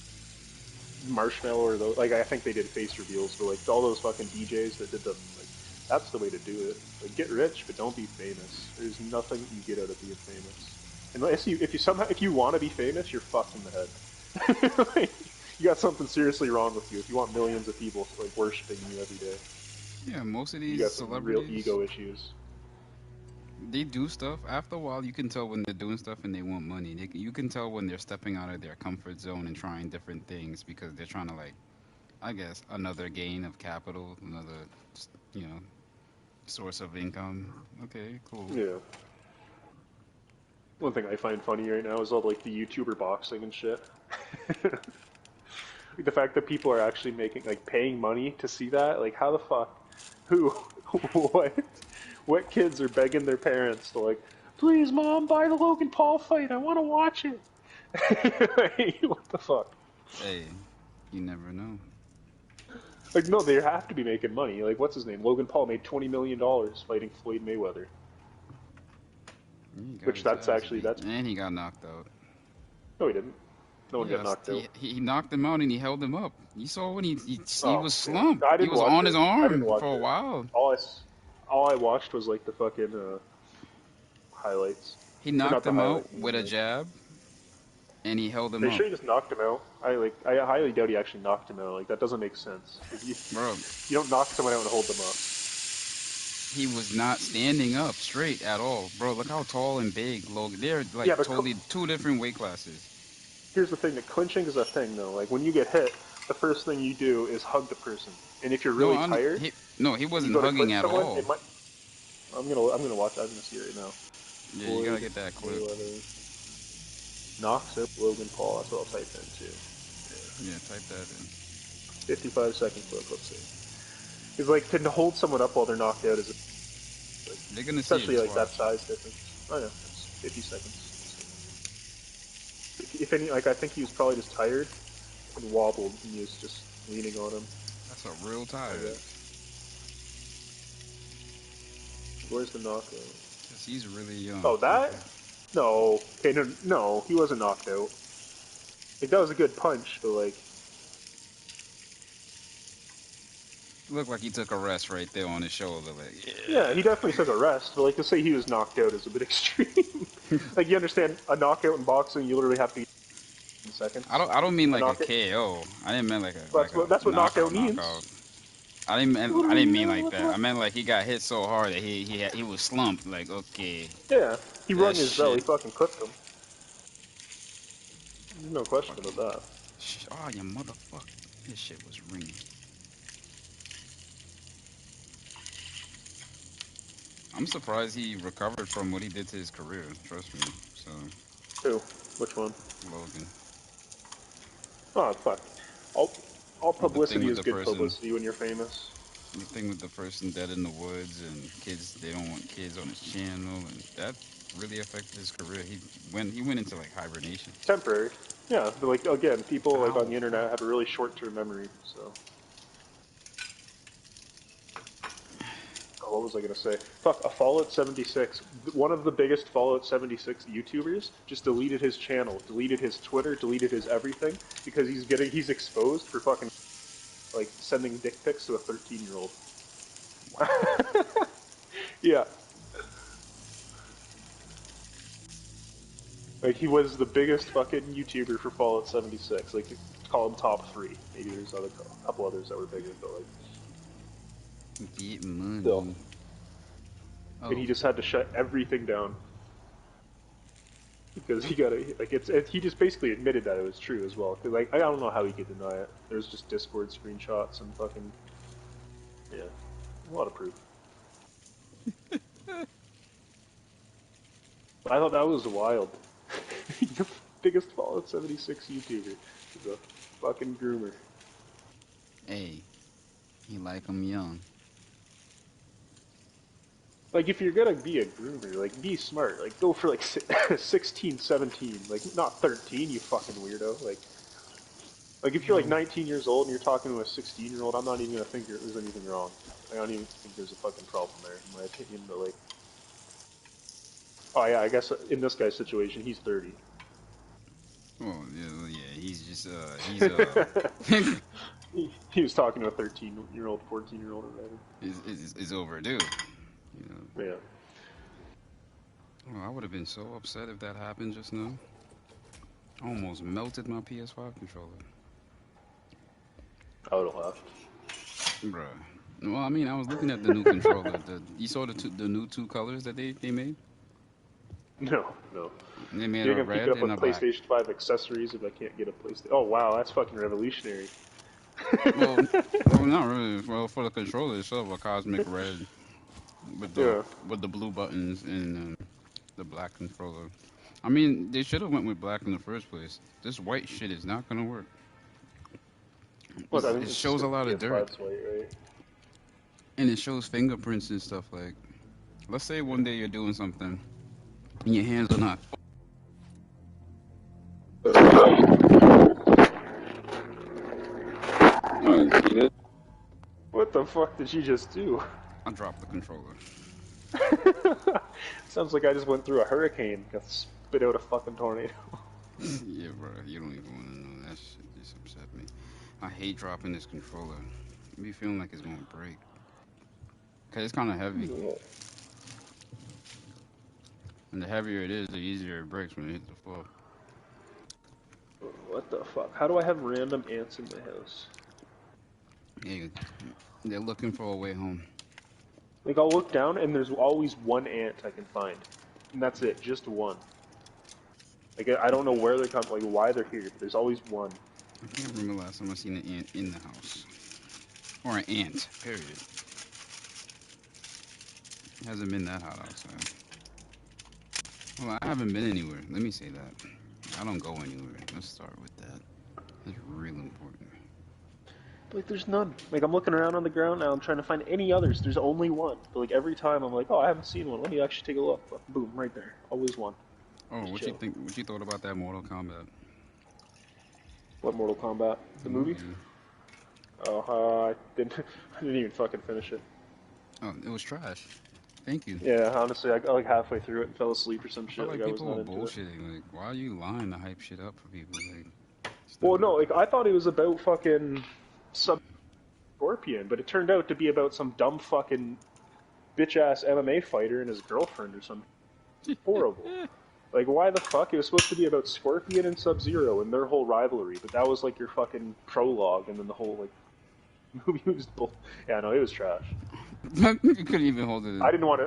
Marshmallow or the, like I think they did face reveals, but like all those fucking DJs that did them, like that's the way to do it. Like get rich, but don't be famous. There's nothing you get out of being famous. Unless if you somehow if you want to be famous, you're fucked in the head. Like, you got something seriously wrong with you. If you want millions of people like worshiping you every day, Yeah, most of you these got some real celebrities ego issues. they do stuff. After a while, you can tell when they're doing stuff and they want money. You can tell when they're stepping out of their comfort zone and trying different things because they're trying to like I guess another gain of capital, another you know source of income. Okay, cool. Yeah. One thing I find funny right now is all like the YouTuber boxing and shit. Like, the fact that people are actually making like paying money to see that, like how the fuck, who, what, what kids are begging their parents to like, please mom, buy the Logan Paul fight, I want to watch it. Like, what the fuck? Hey, you never know. Like no, they have to be making money. Like what's his name? Logan Paul made $20 million fighting Floyd Mayweather, He got which his that's ass actually beat, that's and he got knocked out. no, he didn't. No one got Yes, knocked out. he knocked him out and he held him up. You saw when he Oh was yeah, slumped. I He didn't was watch on his it. I didn't arm watch for a it. while. All I watched was like the fucking highlights, He or not knocked the him highlights. out with a jab and he held Are him you up, sure he just knocked him out? I highly doubt he actually knocked him out. Like that doesn't make sense. Like, bro. you don't knock someone out and hold them up. He was not standing up straight at all, bro. Look how tall and big Logan. They're like Yeah, but totally two different weight classes. here's the thing: that clinching is a thing, though. Like when you get hit, the first thing you do is hug the person. And if you're No, really tired he and you wasn't go to hugging clinch at someone, all. it might. I'm gonna watch. I'm gonna see it right now. Yeah, you gotta Floyd get that clip. Mayweather knocks out Logan Paul. That's what I'll type in too. Yeah, type that in. 55 second clip. Let's see. It's like to hold someone up while they're knocked out is like, They're gonna see it. especially Just like that watch. size difference. Oh yeah, it's 50 seconds. If any, like I think he was probably just tired and wobbled, and he was just leaning on him. That's a real I tired. guess. Where's the knockout? Cause he's really young. Oh, that? Okay. No. Okay, no, no, he wasn't knocked out. Like that was a good punch, but like Looked like he took a rest right there on his shoulder. Like, Yeah, he yeah. definitely took a rest, but like to say he was knocked out is a bit extreme. Like you understand, a knockout in boxing, you literally have to be in seconds. I don't mean A like a knockout. KO. I didn't mean like That's a what knockout knockout. means. I Literally, didn't yeah, mean like that's that. what. I meant like he got hit so hard that he was slumped. Like, okay, Yeah, he that rung his bell. He shit. fucking clipped him. There's no question about Fucking. that. Oh, you motherfucker. This shit was ringing. I'm surprised he recovered from what he did to his career. Trust me. So, Who? Which one? Logan. Oh fuck. All, all With the thing publicity with is the good person, publicity when you're famous. the thing with the person dead in the woods and kids, they don't want kids on his channel, and that really affected his career. He went into like hibernation. Temporary. Yeah, but like again, people like on Ow, the internet fuck. have a really short-term memory. So, oh, what was I gonna say? Fuck, a Fallout 76. One of the biggest Fallout 76 YouTubers just deleted his channel, deleted his Twitter, deleted his everything because he's exposed for fucking like sending dick pics to a 13-year-old. Wow. Yeah, like he was the biggest fucking YouTuber for Fallout 76. Like call him top three. Maybe there's a couple others that were bigger, but like Get still. money. And Oh, he just had to shut everything down because he got like he just basically admitted that it was true as well. Cause like I don't know how he could deny it. There's just Discord screenshots and fucking yeah, a lot of proof. I thought that was wild. The biggest Fallout 76 YouTuber is a fucking groomer. hey, he like him young. Like if you're gonna be a groomer, like be smart. Like go for like 16, 17. Like not 13, you fucking weirdo. Like if you're like Well, 19 years old and you're talking to a 16-year-old, I'm not even gonna think there's anything wrong. I don't even think there's a fucking problem there, in my opinion. But like, oh yeah, I guess in this guy's situation, he's 30. yeah, he's just He was talking to a 13-year-old, 14-year-old, or whatever. is overdue. You know. Yeah, Oh, I would have been so upset if that happened just now. I almost melted my PS5 controller. I would have laughed. Bruh. Well, I mean, I was looking at the new controller. You saw the new two colors that they made? No, no. They made You're a gonna keep it red up and with a black. PlayStation 5 accessories if I can't get a PlayStation. Oh wow, that's fucking revolutionary. Well, well, not really. Well, for the controller itself, a cosmic red with the Yeah. with the blue buttons and the black controller. I mean, they should have went with black in the first place. This white shit is not gonna work. Look, I mean, It it's just shows a gonna lot of dirt, PS5's white, right? and it shows fingerprints and stuff. Like, let's say one day you're doing something, and your hands are not. Oh, you did? What the fuck did you just do? I dropped the controller. Sounds like I just went through a hurricane, got spit out a fucking tornado. Yeah, bro, you don't even want to know. That shit just upset me. I hate dropping this controller. I be feeling like it's gonna break. Cause it's kind of heavy, and the heavier it is, the easier it breaks when it hits the floor. What the fuck? How do I have random ants in my house? Yeah, they're looking for a way home. Like, I'll look down and there's always one ant I can find. And that's it, just one. Like, I don't know where they're coming, like, why they're here, but there's always one. I can't remember last time I seen an ant in the house, or an ant. Period. It hasn't been that hot outside. Well, I haven't been anywhere. Let me say that. I don't go anywhere. Let's start with that. That's real important. But, like, there's none. Like, I'm looking around on the ground now, I'm trying to find any others. There's only one. But, like, every time I'm like, oh, I haven't seen one. Let me actually take a look. But boom, right there. Always one. Oh, Just what you chill. think? What you thought about that Mortal Kombat? What, Mortal Kombat? The movie? Oh, I didn't even fucking finish it. Oh, it was trash. Thank you. Yeah, honestly, I got like halfway through it and fell asleep or some I shit. felt like Like I was people not were into it. bullshitting. Like, why are you lying to hype shit up for people? Like, it's Well, not no, that like bad. I thought it was about fucking some Scorpion, but it turned out to be about some dumb fucking bitch-ass MMA fighter and his girlfriend or something. Horrible. Like, why the fuck? It was supposed to be about Scorpion and Sub-Zero and their whole rivalry, but that was like your fucking prologue, and then the whole like movie was bull. Yeah, no, it was trash. You couldn't even hold it. I didn't want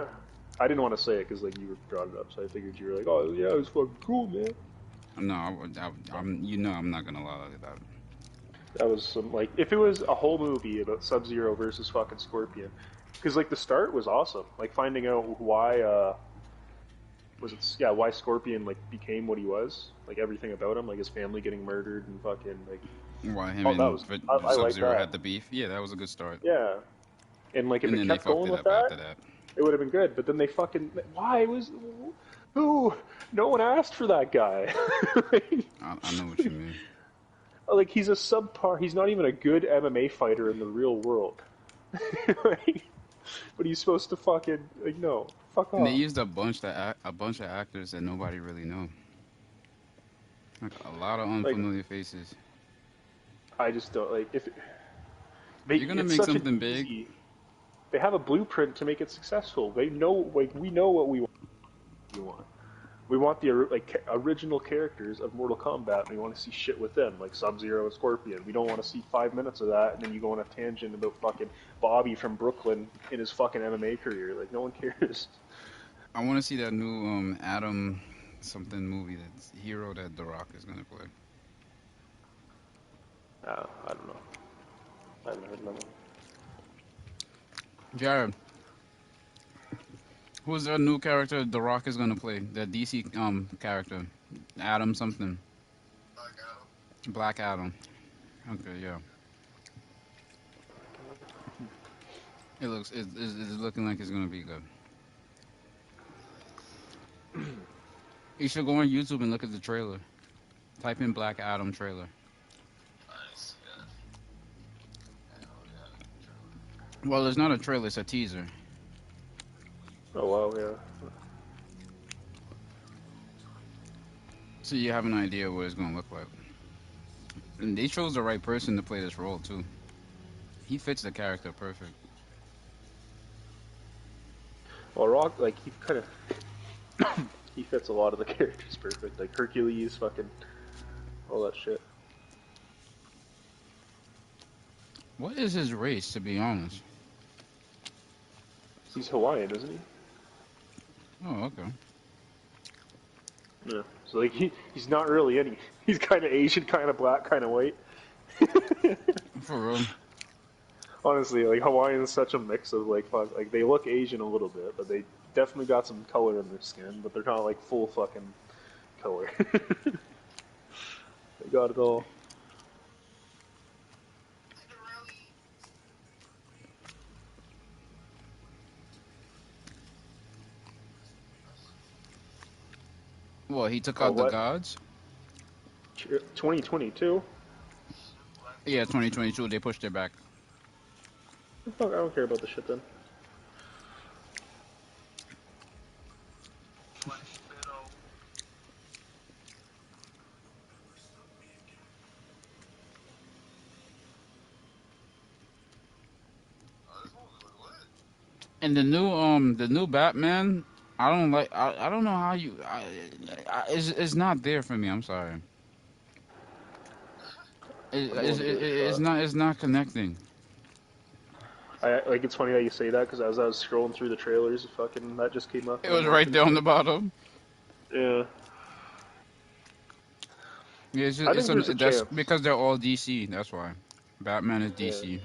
to say it because like you brought it up, so I figured you were like, oh yeah, it was fucking cool, man. No, I'm not gonna lie to that. That was some like if it was a whole movie about Sub-Zero versus fucking Scorpion, because like the start was awesome, like finding out why why Scorpion like became what he was, like everything about him, like his family getting murdered and fucking like why him I Sub-Zero like that. had the beef. Yeah, that was a good start. Yeah, and like if And it then kept they fucked going it with up that, after that. it would have been good. But then they fucking why was who? No one asked for that guy. I know what you mean. Like he's a subpar. He's not even a good MMA fighter in the real world. Like, but he's supposed to fucking like no, fuck off. And they used a bunch of actors that nobody really know. Like a lot of unfamiliar faces. I just don't like if you're gonna make something big. They have a blueprint to make it successful. They know, like we know what we want. We want the original characters of Mortal Kombat, and we want to see shit with them, like Sub-Zero and Scorpion. We don't want to see 5 minutes of that, and then you go on a tangent about fucking Bobby from Brooklyn in his fucking MMA career. Like, no one cares. I want to see that new Adam something movie, that's Hero that The Rock is gonna play. I don't know. I haven't heard nothing. Jared, who's the new character The Rock is gonna play? The DC character, Adam something. Black Adam. Okay, yeah. It's looking like it's gonna be good. You should go on YouTube and look at the trailer. Type in Black Adam trailer. Well, it's not a trailer, it's a teaser. Oh wow, yeah. So you have an idea what it's gonna look like. And they chose the right person to play this role too. He fits the character perfect. Well, Rock, like he kind of he fits a lot of the characters perfect, like Hercules, fucking all that shit. What is his race, to be honest? He's Hawaiian, isn't he? Oh, okay. Yeah. So like he's not really any. He's kind of Asian, kind of black, kind of white. For real. Honestly, like Hawaiian is such a mix of like they look Asian a little bit, but they definitely got some color in their skin, but they're not like full fucking color. They got it all. Well, he took out the gods? 2022? Yeah, 2022. They pushed it back. Fuck, I don't care about the shit then. And the new Batman, I don't like. I don't know how you. It's not there for me. I'm sorry. It's not connecting. Like it's funny that you say that because as I was scrolling through the trailers, fucking that just came up. It was right there on the bottom. Yeah. Yeah, that's because they're all DC. That's why. Batman is DC. Yeah.